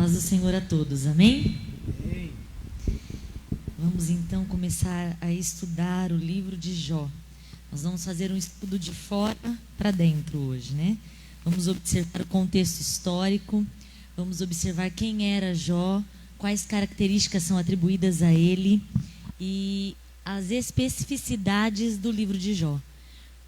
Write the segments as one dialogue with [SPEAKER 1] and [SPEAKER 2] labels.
[SPEAKER 1] paz do Senhor a todos, amém? Vamos então começar a estudar o livro de Jó. Nós vamos fazer um estudo de fora para dentro hoje, né? Vamos observar o contexto histórico, vamos observar quem era Jó, quais características são atribuídas a ele e as especificidades do livro de Jó.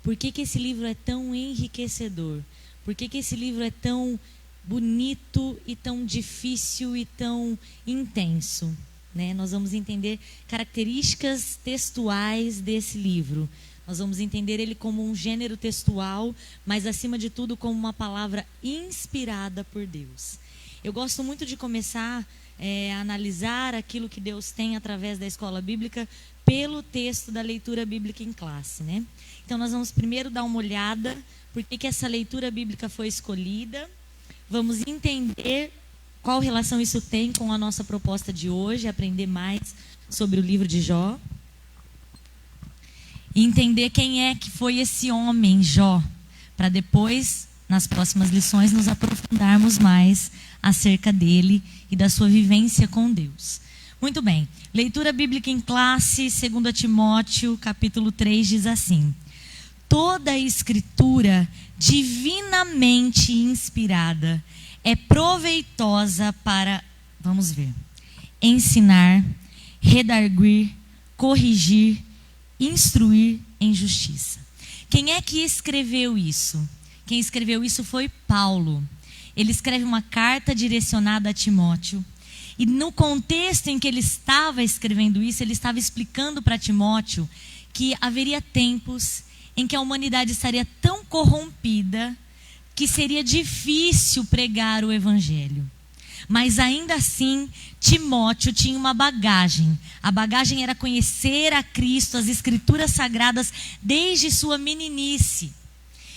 [SPEAKER 1] Por que esse livro é tão enriquecedor? Por que esse livro é tão bonito e tão difícil e tão intenso? Né? Nós vamos entender características textuais desse livro. Nós vamos entender ele como um gênero textual, mas acima de tudo como uma palavra inspirada por Deus. Eu gosto muito de começar a analisar aquilo que Deus tem através da escola bíblica pelo texto da leitura bíblica em classe, né? Então nós vamos primeiro dar uma olhada por que essa leitura bíblica foi escolhida. Vamos entender qual relação isso tem com a nossa proposta de hoje, aprender mais sobre o livro de Jó. E entender quem é que foi esse homem, Jó, para depois, nas próximas lições, nos aprofundarmos mais acerca dele e da sua vivência com Deus. Muito bem, leitura bíblica em classe, 2 Timóteo, capítulo 3, diz assim: toda a escritura divinamente inspirada é proveitosa para, vamos ver, ensinar, redarguir, corrigir, instruir em justiça. Quem é que escreveu isso? Quem escreveu isso foi Paulo. Ele escreve uma carta direcionada a Timóteo. E no contexto em que ele estava escrevendo isso, ele estava explicando para Timóteo que haveria tempos em que a humanidade estaria tão corrompida que seria difícil pregar o evangelho. Mas ainda assim, Timóteo tinha uma bagagem. A bagagem era conhecer a Cristo, as escrituras sagradas, desde sua meninice.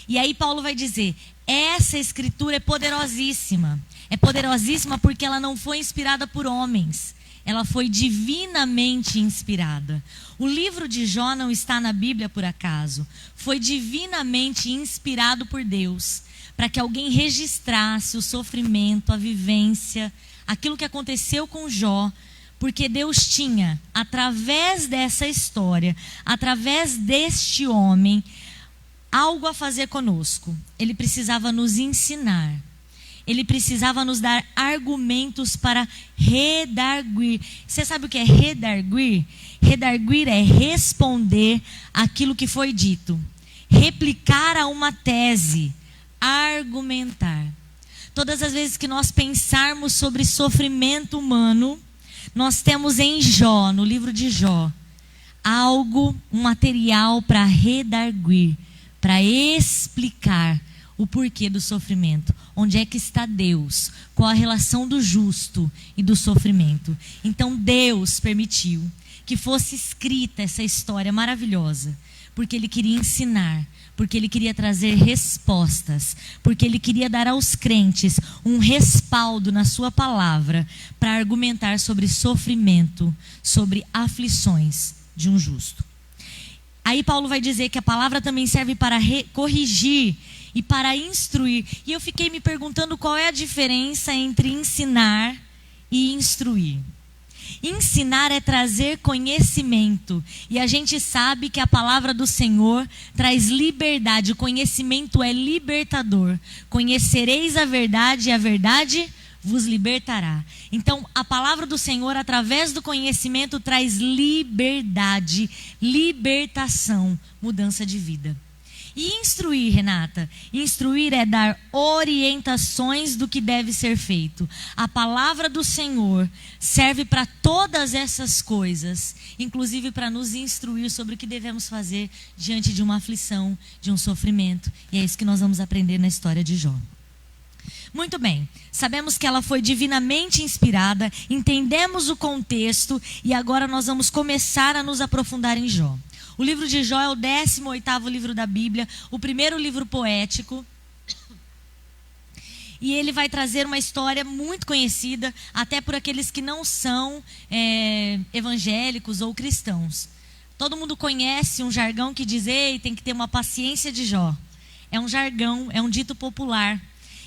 [SPEAKER 1] E aí Paulo vai dizer, essa escritura é poderosíssima. É poderosíssima porque ela não foi inspirada por homens. Ela foi divinamente inspirada. O livro de Jó não está na Bíblia por acaso. Foi divinamente inspirado por Deus, para que alguém registrasse o sofrimento, a vivência, aquilo que aconteceu com Jó, porque Deus tinha, através dessa história, através deste homem, algo a fazer conosco. Ele precisava nos ensinar. Ele precisava nos dar argumentos para redarguir. Você sabe o que é redarguir? Redarguir é responder aquilo que foi dito. Replicar a uma tese. Argumentar. Todas as vezes que nós pensarmos sobre sofrimento humano, nós temos em Jó, no livro de Jó, algo, um material para redarguir, para explicar o porquê do sofrimento. Onde é que está Deus? Qual a relação do justo e do sofrimento? Então Deus permitiu que fosse escrita essa história maravilhosa, porque Ele queria ensinar, porque Ele queria trazer respostas, porque Ele queria dar aos crentes um respaldo na sua palavra para argumentar sobre sofrimento, sobre aflições de um justo. Aí Paulo vai dizer que a palavra também serve para corrigir e para instruir. E eu fiquei me perguntando qual é a diferença entre ensinar e instruir. Ensinar é trazer conhecimento. E a gente sabe que a palavra do Senhor traz liberdade. O conhecimento é libertador. Conhecereis a verdade e a verdade vos libertará. Então, a palavra do Senhor, através do conhecimento, traz liberdade, libertação, mudança de vida. E instruir, Renata? Instruir é dar orientações do que deve ser feito. A palavra do Senhor serve para todas essas coisas, inclusive para nos instruir sobre o que devemos fazer diante de uma aflição, de um sofrimento. E é isso que nós vamos aprender na história de Jó. Muito bem, sabemos que ela foi divinamente inspirada, entendemos o contexto e agora nós vamos começar a nos aprofundar em Jó. O livro de Jó é o 18º livro da Bíblia, o primeiro livro poético. E ele vai trazer uma história muito conhecida, até por aqueles que não são evangélicos ou cristãos. Todo mundo conhece um jargão que diz, ei, tem que ter uma paciência de Jó. É um jargão, é um dito popular.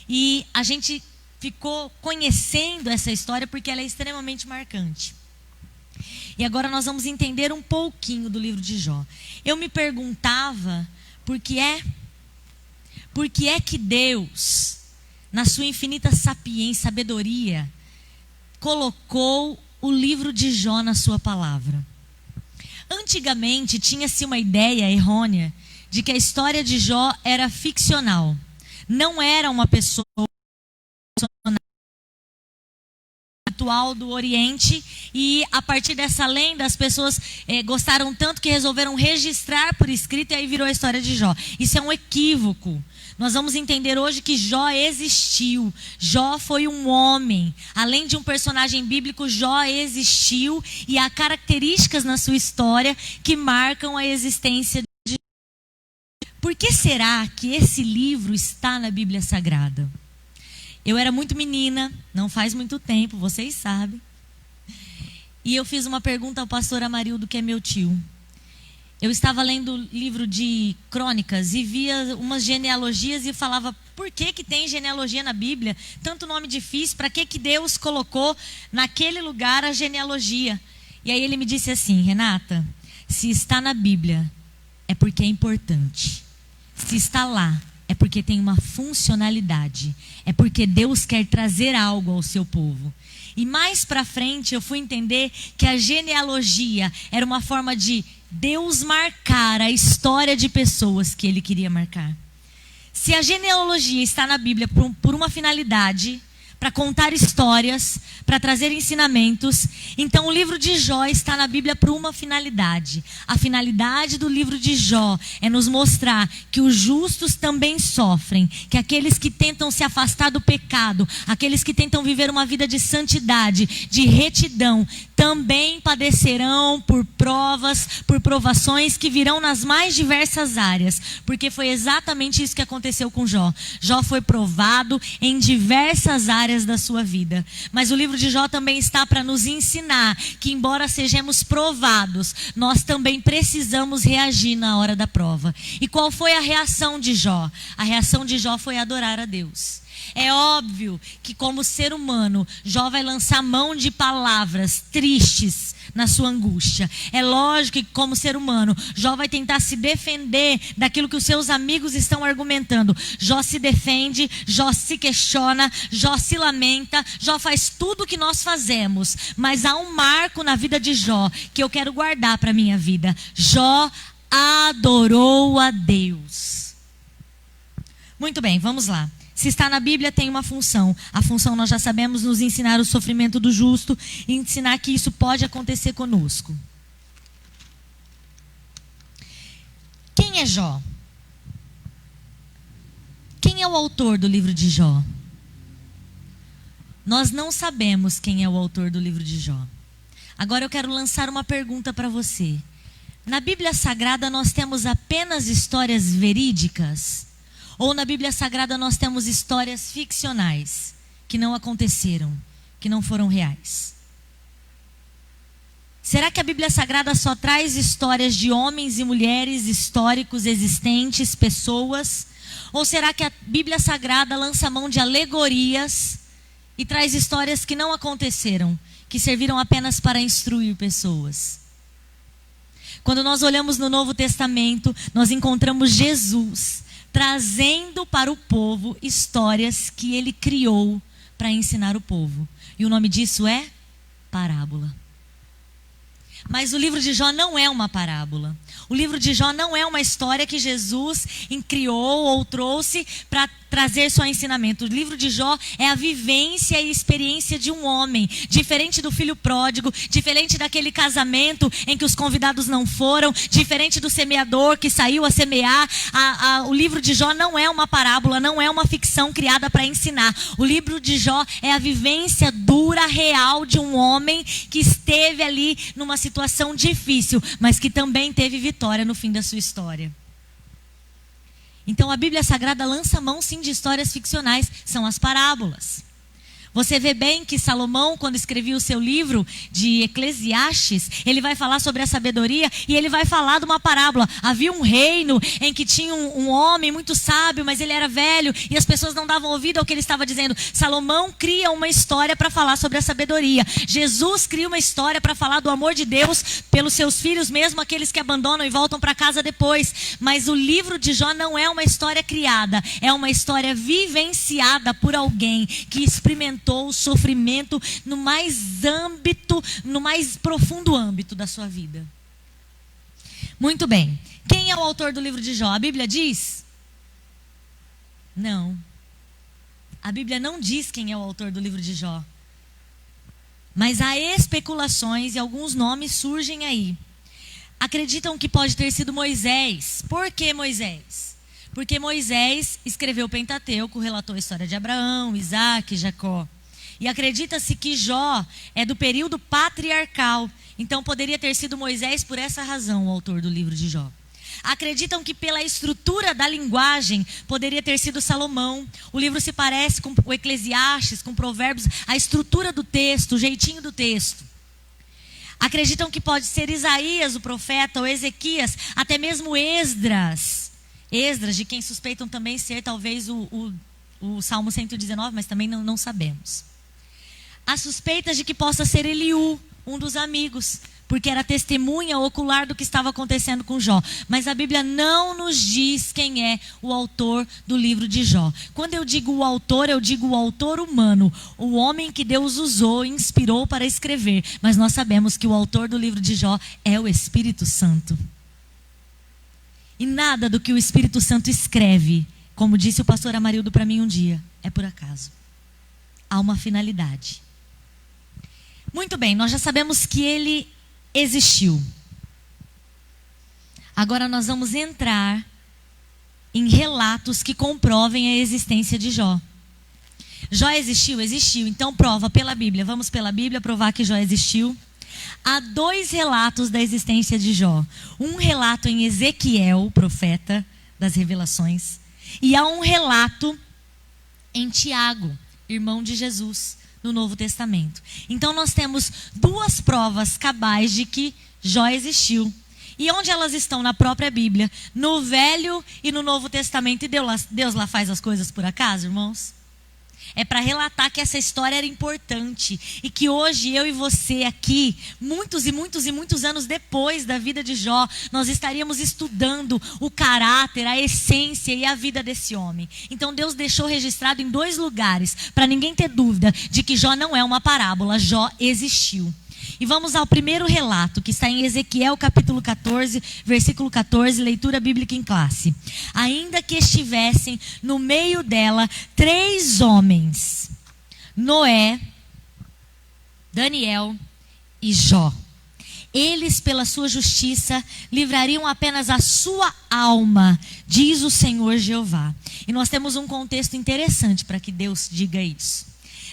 [SPEAKER 1] E a gente ficou conhecendo essa história porque ela é extremamente marcante. E agora nós vamos entender um pouquinho do livro de Jó. Eu me perguntava por que é que Deus, na sua infinita sapiência, sabedoria, colocou o livro de Jó na sua palavra. Antigamente tinha-se uma ideia errônea de que a história de Jó era ficcional. Não era uma pessoa atual do Oriente, e a partir dessa lenda as pessoas gostaram tanto que resolveram registrar por escrito, e aí virou a história de Jó. Isso é um equívoco. Nós vamos entender hoje que Jó existiu. Jó foi um homem. Além de um personagem bíblico, Jó existiu e há características na sua história que marcam a existência de Jó. Por que será que esse livro está na Bíblia Sagrada? Eu era muito menina, não faz muito tempo, vocês sabem. E eu fiz uma pergunta ao pastor Amarildo, que é meu tio. Eu estava lendo o livro de Crônicas e via umas genealogias e falava, por que tem genealogia na Bíblia? Tanto nome difícil, para que Deus colocou naquele lugar a genealogia? E aí ele me disse assim, Renata, se está na Bíblia, é porque é importante. Se está lá, é porque tem uma funcionalidade. É porque Deus quer trazer algo ao seu povo. E mais para frente eu fui entender que a genealogia era uma forma de Deus marcar a história de pessoas que Ele queria marcar. Se a genealogia está na Bíblia por uma finalidade, para contar histórias, para trazer ensinamentos, então o livro de Jó está na Bíblia por uma finalidade. A finalidade do livro de Jó é nos mostrar que os justos também sofrem, que aqueles que tentam se afastar do pecado, aqueles que tentam viver uma vida de santidade, de retidão, também padecerão por provas, por provações que virão nas mais diversas áreas, porque foi exatamente isso que aconteceu com Jó. Jó foi provado em diversas áreas da sua vida. Mas o livro de Jó também está para nos ensinar que, embora sejamos provados, nós também precisamos reagir na hora da prova. E qual foi a reação de Jó? A reação de Jó foi adorar a Deus. É óbvio que, como ser humano, Jó vai lançar mão de palavras tristes na sua angústia. É lógico que, como ser humano, Jó vai tentar se defender daquilo que os seus amigos estão argumentando. Jó se defende, Jó se questiona, Jó se lamenta, Jó faz tudo o que nós fazemos. Mas há um marco na vida de Jó que eu quero guardar para a minha vida. Jó adorou a Deus. Muito bem, vamos lá. Se está na Bíblia, tem uma função. A função, nós já sabemos, nos ensinar o sofrimento do justo e ensinar que isso pode acontecer conosco. Quem é Jó? Quem é o autor do livro de Jó? Nós não sabemos quem é o autor do livro de Jó. Agora eu quero lançar uma pergunta para você. Na Bíblia Sagrada nós temos apenas histórias verídicas? Ou na Bíblia Sagrada nós temos histórias ficcionais, que não aconteceram, que não foram reais? Será que a Bíblia Sagrada só traz histórias de homens e mulheres históricos existentes, pessoas? Ou será que a Bíblia Sagrada lança mão de alegorias e traz histórias que não aconteceram, que serviram apenas para instruir pessoas? Quando nós olhamos no Novo Testamento, nós encontramos Jesus trazendo para o povo histórias que ele criou para ensinar o povo. E o nome disso é parábola. Mas o livro de Jó não é uma parábola. O livro de Jó não é uma história que Jesus criou ou trouxe para trazer só ensinamento. O livro de Jó é a vivência e experiência de um homem. Diferente do filho pródigo, diferente daquele casamento em que os convidados não foram, diferente do semeador que saiu a semear. O livro de Jó não é uma parábola, não é uma ficção criada para ensinar. O livro de Jó é a vivência dura, real de um homem que esteve ali numa situação difícil, mas que também teve vitória no fim da sua história. Então a Bíblia Sagrada lança mão sim de histórias ficcionais, são as parábolas. Você vê bem que Salomão, quando escrevia o seu livro de Eclesiastes, ele vai falar sobre a sabedoria e ele vai falar de uma parábola. Havia um reino em que tinha um homem muito sábio, mas ele era velho e as pessoas não davam ouvido ao que ele estava dizendo. Salomão cria uma história para falar sobre a sabedoria. Jesus cria uma história para falar do amor de Deus pelos seus filhos, mesmo aqueles que abandonam e voltam para casa depois. Mas o livro de Jó não é uma história criada, é uma história vivenciada por alguém que experimentou o sofrimento no mais profundo âmbito da sua vida. Muito bem. Quem é o autor do livro de Jó? A Bíblia diz? Não. A Bíblia não diz quem é o autor do livro de Jó. Mas há especulações e alguns nomes surgem aí. Acreditam que pode ter sido Moisés. Por que Moisés? Porque Moisés escreveu o Pentateuco, relatou a história de Abraão, Isaac, Jacó. E acredita-se que Jó é do período patriarcal. Então poderia ter sido Moisés por essa razão o autor do livro de Jó. Acreditam que pela estrutura da linguagem poderia ter sido Salomão. O livro se parece com o Eclesiastes, com Provérbios, a estrutura do texto, o jeitinho do texto. Acreditam que pode ser Isaías, o profeta, ou Ezequias, até mesmo Esdras. Esdras, de quem suspeitam também ser talvez o Salmo 119, mas também não sabemos. Há suspeitas de que possa ser Eliú, um dos amigos, porque era testemunha ocular do que estava acontecendo com Jó. Mas a Bíblia não nos diz quem é o autor do livro de Jó. Quando eu digo o autor, eu digo o autor humano, o homem que Deus usou e inspirou para escrever. Mas nós sabemos que o autor do livro de Jó é o Espírito Santo. E nada do que o Espírito Santo escreve, como disse o pastor Amarildo para mim um dia, é por acaso. Há uma finalidade. Muito bem, nós já sabemos que ele existiu. Agora nós vamos entrar em relatos que comprovem a existência de Jó. Jó existiu? Existiu. Então prova pela Bíblia. Vamos pela Bíblia provar que Jó existiu. Há 2 relatos da existência de Jó. Um relato em Ezequiel, profeta das revelações. E há um relato em Tiago, irmão de Jesus, no Novo Testamento. Então nós temos 2 provas cabais de que Jó existiu. E onde elas estão? Na própria Bíblia, no Velho e no Novo Testamento. E Deus lá faz as coisas por acaso, irmãos? É para relatar que essa história era importante e que hoje eu e você aqui, muitos anos depois da vida de Jó, nós estaríamos estudando o caráter, a essência e a vida desse homem. Então Deus deixou registrado em 2 lugares, para ninguém ter dúvida de que Jó não é uma parábola, Jó existiu. E vamos ao primeiro relato, que está em Ezequiel capítulo 14, versículo 14, leitura bíblica em classe. Ainda que estivessem no meio dela 3 homens, Noé, Daniel e Jó. Eles, pela sua justiça, livrariam apenas a sua alma, diz o Senhor Jeová. E nós temos um contexto interessante para que Deus diga isso.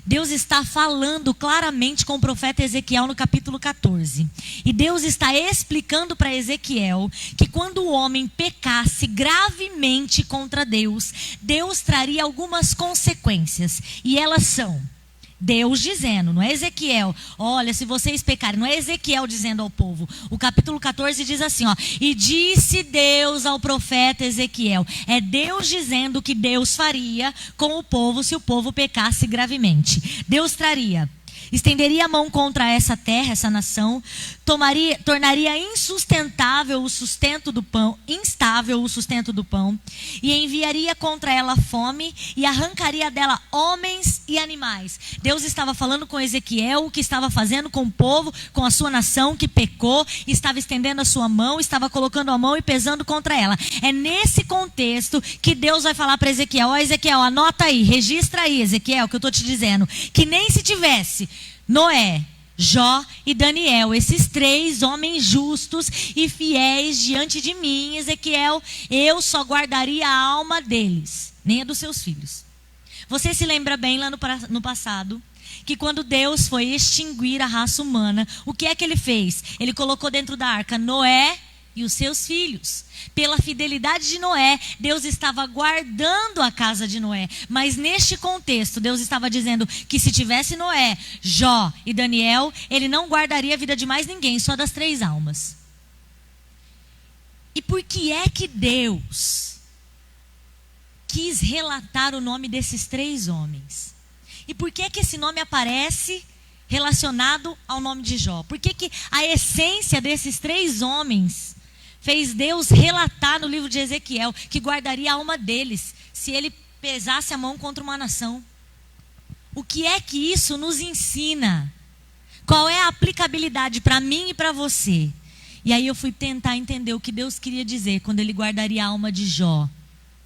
[SPEAKER 1] Deus está falando claramente com o profeta Ezequiel no capítulo 14. E Deus está explicando para Ezequiel que quando o homem pecasse gravemente contra Deus, Deus traria algumas consequências. E elas são: Deus dizendo, não é Ezequiel, olha, se vocês pecarem, não é Ezequiel dizendo ao povo. O capítulo 14 diz assim, ó: e disse Deus ao profeta Ezequiel. É Deus dizendo o que Deus faria com o povo se o povo pecasse gravemente. Deus traria, estenderia a mão contra essa terra, essa nação, tornaria insustentável o sustento do pão, instável o sustento do pão, e enviaria contra ela fome e arrancaria dela homens e animais. Deus estava falando com Ezequiel o que estava fazendo com o povo, com a sua nação que pecou, estava estendendo a sua mão, estava colocando a mão e pesando contra ela. É nesse contexto que Deus vai falar para Ezequiel: ó, Ezequiel, anota aí, registra aí, Ezequiel, que eu estou te dizendo, que nem se tivesse Noé, Jó e Daniel, esses 3 homens justos e fiéis diante de mim, Ezequiel, eu só guardaria a alma deles, nem a dos seus filhos. Você se lembra bem lá no passado, que quando Deus foi extinguir a raça humana, o que é que ele fez? Ele colocou dentro da arca Noé e os seus filhos. Pela fidelidade de Noé, Deus estava guardando a casa de Noé. Mas neste contexto, Deus estava dizendo que se tivesse Noé, Jó e Daniel, ele não guardaria a vida de mais ninguém, só das 3 almas. E por que é que Deus quis relatar o nome desses 3 homens? E por que é que esse nome aparece relacionado ao nome de Jó? Por que que a essência desses 3 homens fez Deus relatar no livro de Ezequiel que guardaria a alma deles se ele pesasse a mão contra uma nação? O que é que isso nos ensina? Qual é a aplicabilidade para mim e para você? E aí eu fui tentar entender o que Deus queria dizer quando ele guardaria a alma de Jó,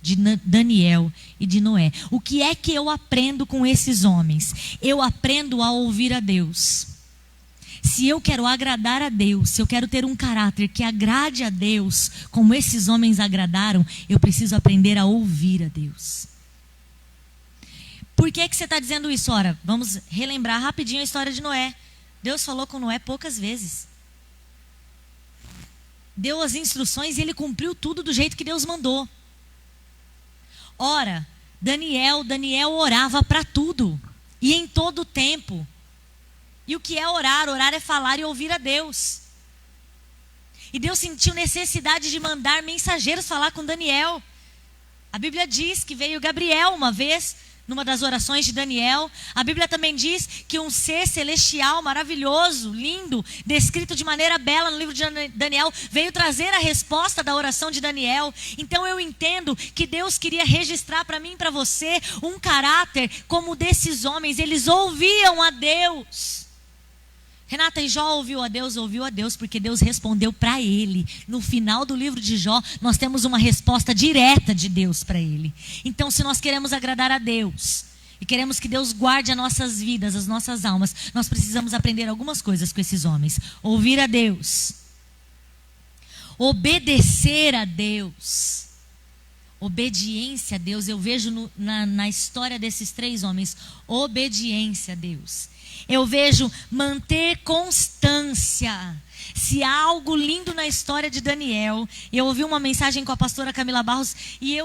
[SPEAKER 1] de Daniel e de Noé. O que é que eu aprendo com esses homens? Eu aprendo a ouvir a Deus. Se eu quero agradar a Deus, se eu quero ter um caráter que agrade a Deus, como esses homens agradaram, eu preciso aprender a ouvir a Deus. Por que que você está dizendo isso? Ora, vamos relembrar rapidinho a história de Noé. Deus falou com Noé poucas vezes. Deu as instruções e ele cumpriu tudo do jeito que Deus mandou. Ora, Daniel orava para tudo e em todo o tempo. E o que é orar? Orar é falar e ouvir a Deus. E Deus sentiu necessidade de mandar mensageiros falar com Daniel. A Bíblia diz que veio Gabriel uma vez, numa das orações de Daniel. A Bíblia também diz que um ser celestial, maravilhoso, lindo, descrito de maneira bela no livro de Daniel, veio trazer a resposta da oração de Daniel. Então eu entendo que Deus queria registrar para mim e para você um caráter como o desses homens. Eles ouviam a Deus. Renata, e Jó ouviu a Deus porque Deus respondeu para ele. No final do livro de Jó, nós temos uma resposta direta de Deus para ele. Então, se nós queremos agradar a Deus e queremos que Deus guarde as nossas vidas, as nossas almas, nós precisamos aprender algumas coisas com esses homens. Ouvir a Deus. Obedecer a Deus. Obediência a Deus. Eu vejo na história desses 3 homens, obediência a Deus. Eu vejo manter constância. Se há algo lindo na história de Daniel, eu ouvi uma mensagem com a pastora Camila Barros e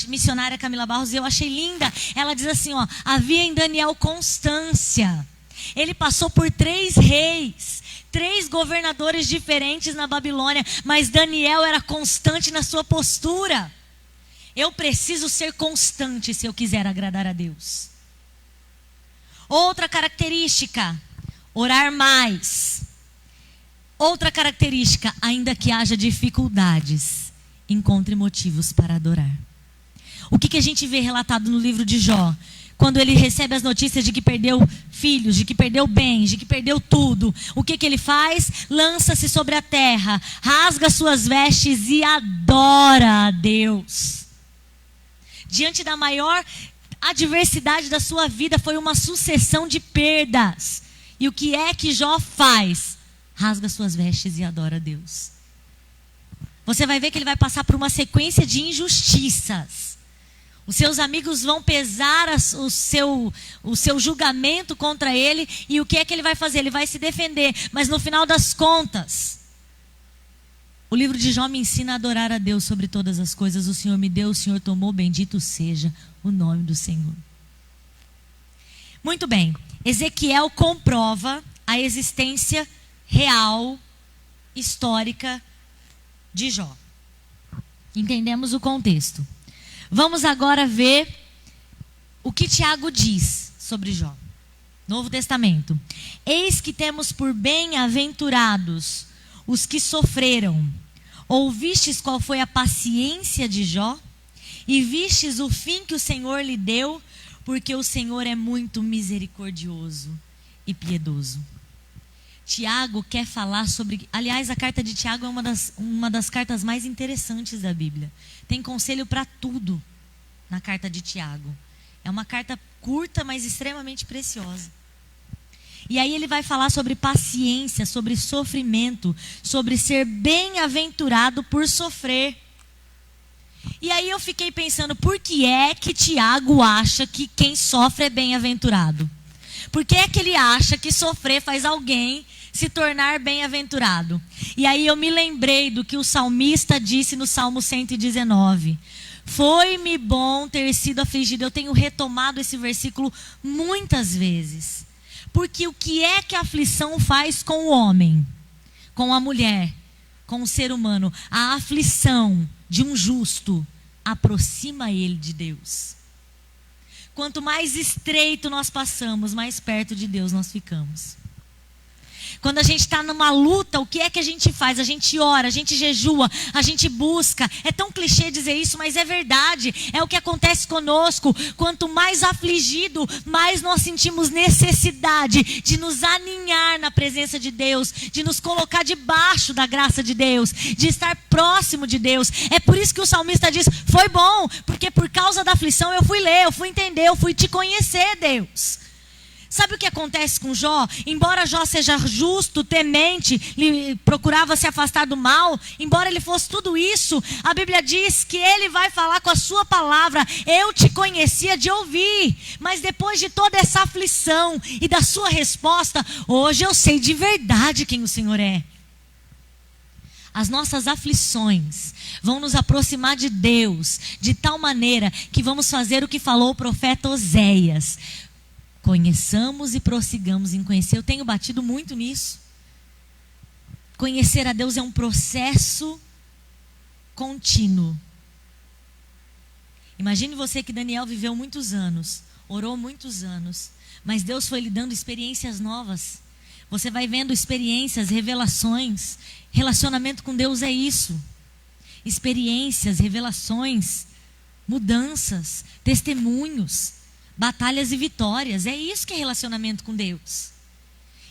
[SPEAKER 1] missionária Camila Barros, e eu achei linda. Ela diz assim, havia em Daniel constância. Ele passou por 3 reis, 3 governadores diferentes na Babilônia, mas Daniel era constante na sua postura. Eu preciso ser constante se eu quiser agradar a Deus. Outra característica, orar mais. Outra característica, ainda que haja dificuldades, encontre motivos para adorar. O que a gente vê relatado no livro de Jó? Quando ele recebe as notícias de que perdeu filhos, de que perdeu bens, de que perdeu tudo. O que ele faz? Lança-se sobre a terra, rasga suas vestes e adora a Deus. Diante da maior adversidade da sua vida, foi uma sucessão de perdas. E o que é que Jó faz? Rasga suas vestes e adora a Deus. Você vai ver que ele vai passar por uma sequência de injustiças. Os seus amigos vão pesar o seu julgamento contra ele. E o que é que ele vai fazer? Ele vai se defender. Mas no final das contas, o livro de Jó me ensina a adorar a Deus sobre todas as coisas. O Senhor me deu, o Senhor tomou, bendito seja o nome do Senhor. Muito bem. Ezequiel comprova a existência real, histórica de Jó. Entendemos o contexto. Vamos agora ver o que Tiago diz sobre Jó. Novo Testamento. Eis que temos por bem-aventurados os que sofreram. Ouvistes qual foi a paciência de Jó? E vistes o fim que o Senhor lhe deu? Porque o Senhor é muito misericordioso e piedoso. Tiago quer falar sobre... Aliás, a carta de Tiago é uma das cartas mais interessantes da Bíblia. Tem conselho para tudo na carta de Tiago. É uma carta curta, mas extremamente preciosa. E aí ele vai falar sobre paciência, sobre sofrimento, sobre ser bem-aventurado por sofrer. E aí eu fiquei pensando, por que é que Tiago acha que quem sofre é bem-aventurado? Por que é que ele acha que sofrer faz alguém se tornar bem-aventurado. E aí eu me lembrei do que o salmista disse no Salmo 119. Foi-me bom ter sido afligido. Eu tenho retomado esse versículo muitas vezes. Porque o que é que a aflição faz com o homem? Com a mulher? Com o ser humano? A aflição de um justo aproxima ele de Deus. Quanto mais estreito nós passamos, mais perto de Deus nós ficamos. Quando a gente está numa luta, o que é que a gente faz? A gente ora, a gente jejua, a gente busca. É tão clichê dizer isso, mas é verdade. É o que acontece conosco. Quanto mais afligido, mais nós sentimos necessidade de nos aninhar na presença de Deus, de nos colocar debaixo da graça de Deus, de estar próximo de Deus. É por isso que o salmista diz, foi bom, porque por causa da aflição eu fui ler, eu fui entender, eu fui te conhecer, Deus. Sabe o que acontece com Jó? Embora Jó seja justo, temente, ele procurava se afastar do mal, embora ele fosse tudo isso, a Bíblia diz que ele vai falar com a sua palavra, eu te conhecia de ouvir, mas depois de toda essa aflição e da sua resposta, hoje eu sei de verdade quem o Senhor é. As nossas aflições vão nos aproximar de Deus, de tal maneira que vamos fazer o que falou o profeta Oséias. Conheçamos e prossigamos em conhecer. Eu tenho batido muito nisso. Conhecer a Deus é um processo contínuo. Imagine você que Daniel viveu muitos anos, orou muitos anos, mas Deus foi lhe dando experiências novas. Você vai vendo experiências, revelações. Relacionamento com Deus é isso. Experiências, revelações, mudanças, testemunhos, batalhas e vitórias. É isso que é relacionamento com Deus.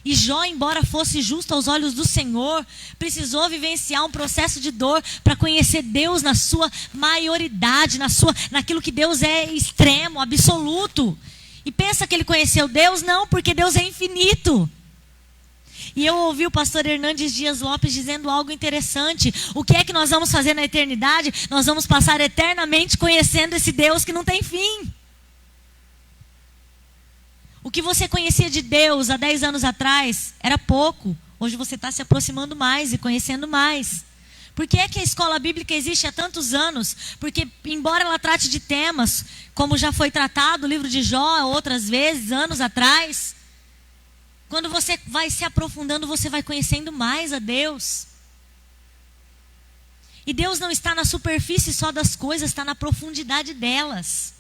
[SPEAKER 1] E Jó, embora fosse justo aos olhos do Senhor, precisou vivenciar um processo de dor para conhecer Deus na sua maioridade, naquilo que Deus é extremo, absoluto. E pensa que ele conheceu Deus? Não, porque Deus é infinito. E eu ouvi o pastor Hernandes Dias Lopes dizendo algo interessante. O que é que nós vamos fazer na eternidade? Nós vamos passar eternamente conhecendo esse Deus que não tem fim. O que você conhecia de Deus há 10 anos atrás era pouco. Hoje você está se aproximando mais e conhecendo mais. Por que é que a escola bíblica existe há tantos anos? Porque, embora ela trate de temas, como já foi tratado o livro de Jó outras vezes, anos atrás, quando você vai se aprofundando, você vai conhecendo mais a Deus. E Deus não está na superfície só das coisas, está na profundidade delas.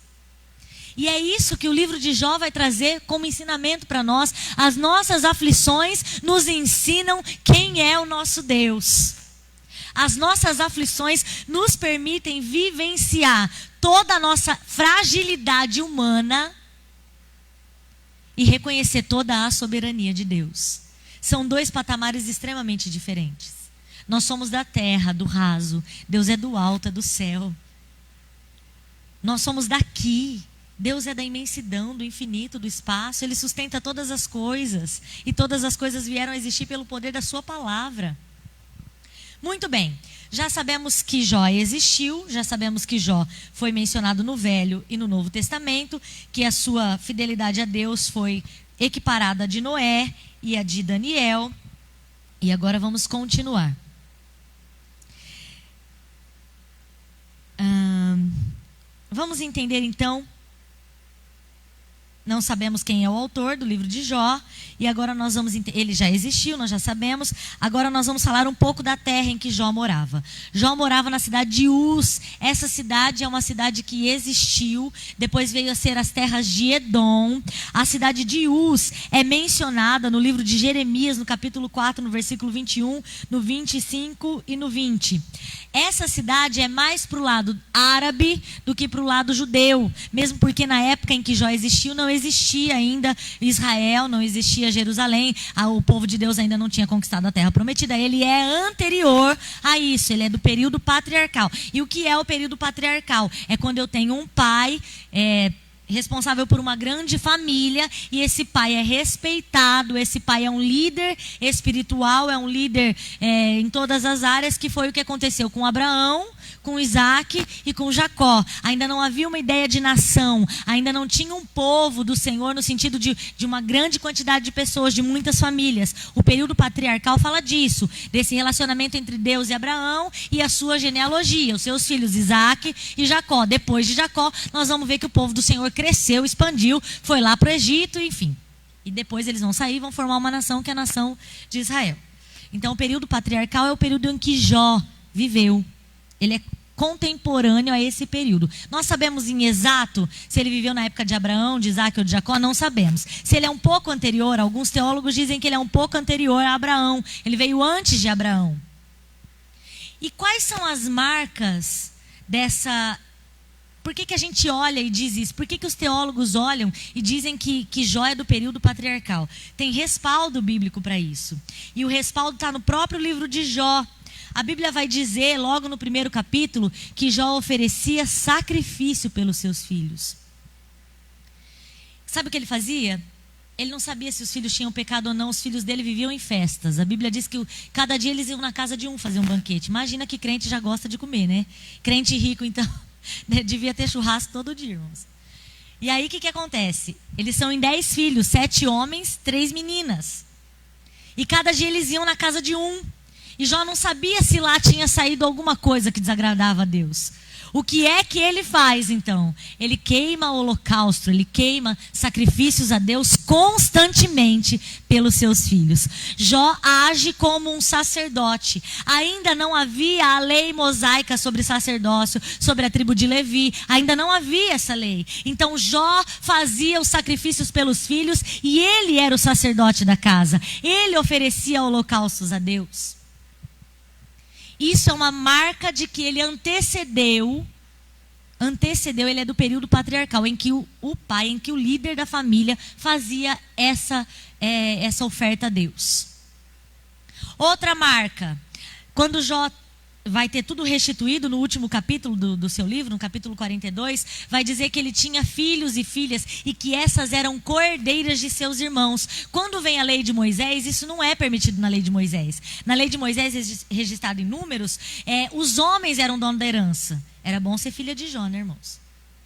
[SPEAKER 1] E é isso que o livro de Jó vai trazer como ensinamento para nós. As nossas aflições nos ensinam quem é o nosso Deus. As nossas aflições nos permitem vivenciar toda a nossa fragilidade humana e reconhecer toda a soberania de Deus. São dois patamares extremamente diferentes. Nós somos da terra, do raso. Deus é do alto, é do céu. Nós somos daqui. Deus é da imensidão, do infinito, do espaço. Ele sustenta todas as coisas. E todas as coisas vieram a existir pelo poder da sua palavra. Muito bem. Já sabemos que Jó existiu. Já sabemos que Jó foi mencionado no Velho e no Novo Testamento. Que a sua fidelidade a Deus foi equiparada a de Noé e a de Daniel. E agora vamos continuar. Vamos entender então. Não sabemos quem é o autor do livro de Jó. E agora nós vamos... Ele já existiu, nós já sabemos. Agora nós vamos falar um pouco da terra em que Jó morava. Jó morava na cidade de Uz. Essa cidade é uma cidade que existiu. Depois veio a ser as terras de Edom. A cidade de Uz é mencionada no livro de Jeremias, no capítulo 4, no versículo 21, no 25 e no 20. Essa cidade é mais para o lado árabe do que para o lado judeu. Mesmo porque na época em que Jó existiu, não existia ainda Israel, não existia Jerusalém, o povo de Deus ainda não tinha conquistado a terra prometida. Ele é anterior a isso, ele é do período patriarcal. E o que é o período patriarcal? É quando eu tenho um pai responsável por uma grande família, e esse pai é respeitado, esse pai é um líder espiritual, é um líder em todas as áreas, que foi o que aconteceu com Abraão, com Isaac e com Jacó. Ainda não havia uma ideia de nação, ainda não tinha um povo do Senhor no sentido de uma grande quantidade de pessoas, de muitas famílias. O período patriarcal fala disso, desse relacionamento entre Deus e Abraão e a sua genealogia, os seus filhos Isaac e Jacó. Depois de Jacó, nós vamos ver que o povo do Senhor cresceu, expandiu, foi lá para o Egito, enfim. E depois eles vão sair e vão formar uma nação, que é a nação de Israel. Então o período patriarcal é o período em que Jó viveu. Ele é contemporâneo a esse período. Nós sabemos em exato se ele viveu na época de Abraão, de Isaac ou de Jacó, não sabemos. Se ele é um pouco anterior, alguns teólogos dizem que ele é um pouco anterior a Abraão. Ele veio antes de Abraão. E quais são as marcas dessa... Por que a gente olha e diz isso? Por que os teólogos olham e dizem que Jó é do período patriarcal? Tem respaldo bíblico para isso. E o respaldo está no próprio livro de Jó. A Bíblia vai dizer, logo no primeiro capítulo, que Jó oferecia sacrifício pelos seus filhos. Sabe o que ele fazia? Ele não sabia se os filhos tinham pecado ou não. Os filhos dele viviam em festas. A Bíblia diz que cada dia eles iam na casa de um fazer um banquete. Imagina que crente já gosta de comer, né? Crente rico, então, devia ter churrasco todo dia, irmãos. E aí o que acontece? Eles são em 10 filhos, 7 homens, 3 meninas. E cada dia eles iam na casa de um. E Jó não sabia se lá tinha saído alguma coisa que desagradava a Deus. O que é que ele faz, então? Ele queima holocausto, ele queima sacrifícios a Deus constantemente pelos seus filhos. Jó age como um sacerdote. Ainda não havia a lei mosaica sobre sacerdócio, sobre a tribo de Levi. Ainda não havia essa lei. Então Jó fazia os sacrifícios pelos filhos e ele era o sacerdote da casa. Ele oferecia holocaustos a Deus. Isso é uma marca de que ele antecedeu, ele é do período patriarcal, em que o pai, em que o líder da família fazia essa oferta a Deus. Outra marca, quando Jó vai ter tudo restituído no último capítulo do seu livro, no capítulo 42, vai dizer que ele tinha filhos e filhas e que essas eram cordeiras de seus irmãos. Quando vem a lei de Moisés, isso não é permitido na lei de Moisés. Na lei de Moisés, registrado em Números, os homens eram dono da herança. Era bom ser filha de Jó, né, irmãos?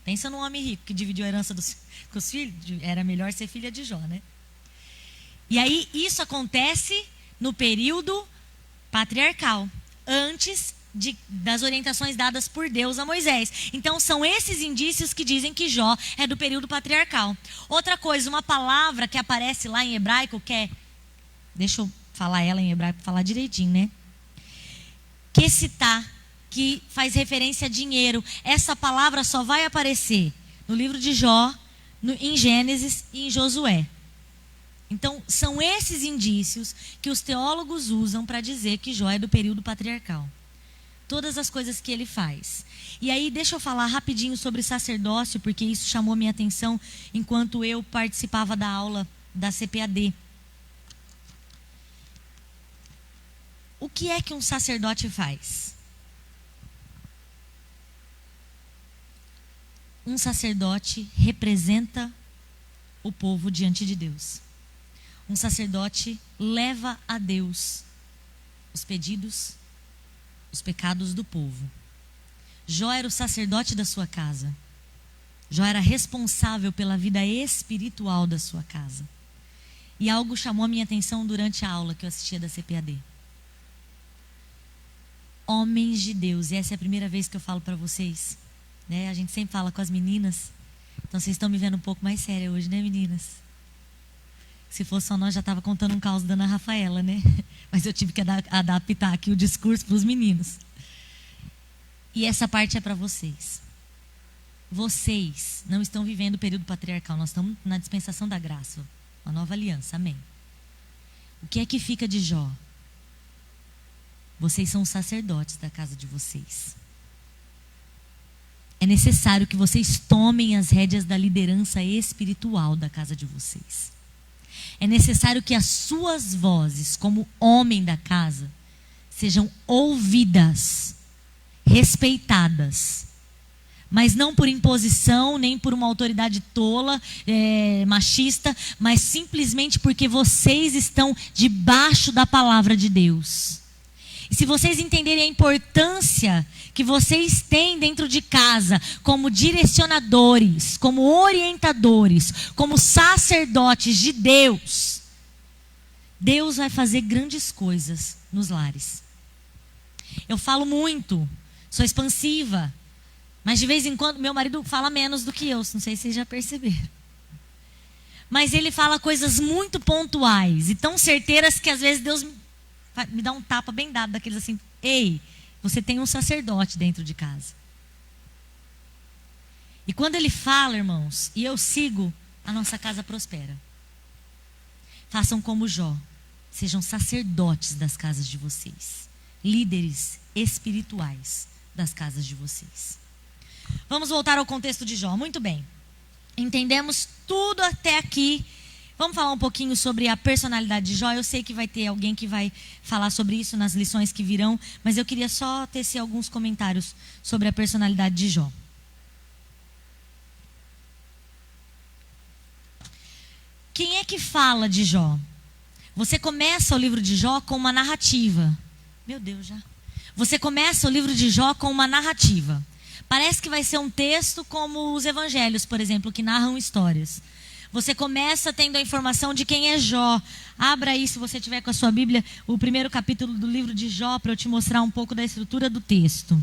[SPEAKER 1] Pensa num homem rico que dividiu a herança com os filhos. Era melhor ser filha de Jó, né? E aí, isso acontece no período patriarcal, antes das orientações dadas por Deus a Moisés. Então são esses indícios que dizem que Jó é do período patriarcal. Outra coisa, uma palavra que aparece lá em hebraico, que é, deixa eu falar ela em hebraico para falar direitinho, né? Kesitá, que faz referência a dinheiro. Essa palavra só vai aparecer no livro de Jó, em Gênesis e em Josué. Então, são esses indícios que os teólogos usam para dizer que Jó é do período patriarcal. Todas as coisas que ele faz. E aí, deixa eu falar rapidinho sobre sacerdócio, porque isso chamou minha atenção enquanto eu participava da aula da CPAD. O que é que um sacerdote faz? Um sacerdote representa o povo diante de Deus. Um sacerdote leva a Deus os pedidos, os pecados do povo. Jó era o sacerdote da sua casa. Jó era responsável pela vida espiritual da sua casa. E algo chamou a minha atenção durante a aula que eu assistia da CPAD. Homens de Deus, e essa é a primeira vez que eu falo para vocês, né? A gente sempre fala com as meninas, então vocês estão me vendo um pouco mais séria hoje, né, meninas? Se fosse só nós, já estava contando um caos da Ana Rafaela, né? Mas eu tive que adaptar aqui o discurso para os meninos. E essa parte é para vocês. Vocês não estão vivendo o período patriarcal, nós estamos na dispensação da graça, uma nova aliança, amém. O que é que fica de Jó? Vocês são os sacerdotes da casa de vocês. É necessário que vocês tomem as rédeas da liderança espiritual da casa de vocês. É necessário que as suas vozes, como homem da casa, sejam ouvidas, respeitadas, Mas não por imposição, nem por uma autoridade tola, machista, mas simplesmente porque vocês estão debaixo da palavra de Deus. E se vocês entenderem a importância que vocês têm dentro de casa, como direcionadores, como orientadores, como sacerdotes de Deus, Deus vai fazer grandes coisas nos lares. Eu falo muito, sou expansiva, mas de vez em quando meu marido fala menos do que eu, não sei se vocês já perceberam. Mas ele fala coisas muito pontuais e tão certeiras que às vezes Deus me dá um tapa bem dado, daqueles assim: ei, você tem um sacerdote dentro de casa. E quando ele fala, irmãos, e eu sigo, a nossa casa prospera. Façam como Jó, sejam sacerdotes das casas de vocês, líderes espirituais das casas de vocês. Vamos voltar ao contexto de Jó. Muito bem. Entendemos tudo até aqui. Vamos falar um pouquinho sobre a personalidade de Jó. Eu sei que vai ter alguém que vai falar sobre isso nas lições que virão, mas eu queria só tecer alguns comentários sobre a personalidade de Jó. Quem é que fala de Jó? Você começa o livro de Jó com uma narrativa. Meu Deus, já. Você começa o livro de Jó com uma narrativa. Parece que vai ser um texto como os evangelhos, por exemplo, que narram histórias. Você começa tendo a informação de quem é Jó. Abra aí, se você tiver com a sua Bíblia, o primeiro capítulo do livro de Jó, para eu te mostrar um pouco da estrutura do texto.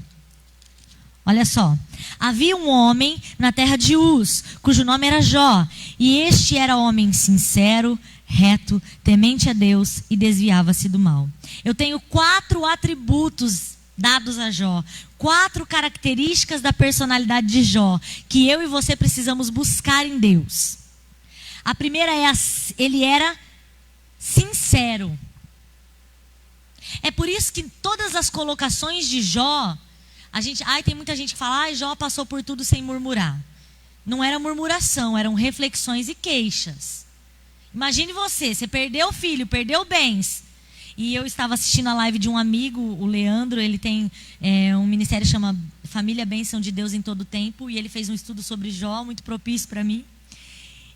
[SPEAKER 1] Olha só. Havia um homem na terra de Uz, cujo nome era Jó. E este era homem sincero, reto, temente a Deus e desviava-se do mal. Eu tenho 4 atributos dados a Jó. 4 características da personalidade de Jó que eu e você precisamos buscar em Deus. A primeira é ele era sincero. É por isso que todas as colocações de Jó, tem muita gente que fala: Jó passou por tudo sem murmurar. Não era murmuração, eram reflexões e queixas. Imagine você perdeu o filho, perdeu bens. E eu estava assistindo a live de um amigo, o Leandro, ele tem um ministério que chama Família Bênção de Deus em Todo o Tempo, e ele fez um estudo sobre Jó, muito propício para mim.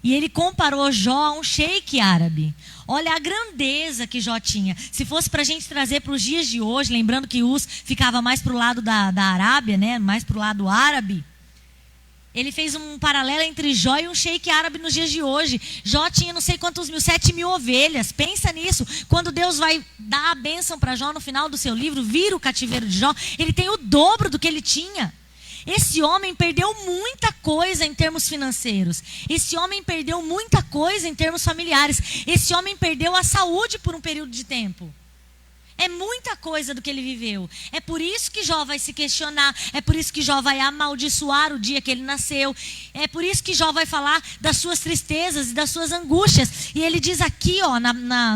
[SPEAKER 1] E ele comparou Jó a um sheik árabe. Olha a grandeza que Jó tinha. Se fosse para a gente trazer para os dias de hoje, lembrando que Uz ficava mais para o lado da Arábia, né? Mais para o lado árabe. Ele fez um paralelo entre Jó e um sheik árabe nos dias de hoje. Jó tinha não sei quantos 7.000 ovelhas. Pensa nisso. Quando Deus vai dar a bênção para Jó no final do seu livro, vira o cativeiro de Jó, ele tem o dobro do que ele tinha. Esse homem perdeu muita coisa em termos financeiros. Esse homem perdeu muita coisa em termos familiares. Esse homem perdeu a saúde por um período de tempo. É muita coisa do que ele viveu. É por isso que Jó vai se questionar. É por isso que Jó vai amaldiçoar o dia que ele nasceu. É por isso que Jó vai falar das suas tristezas e das suas angústias. E ele diz aqui,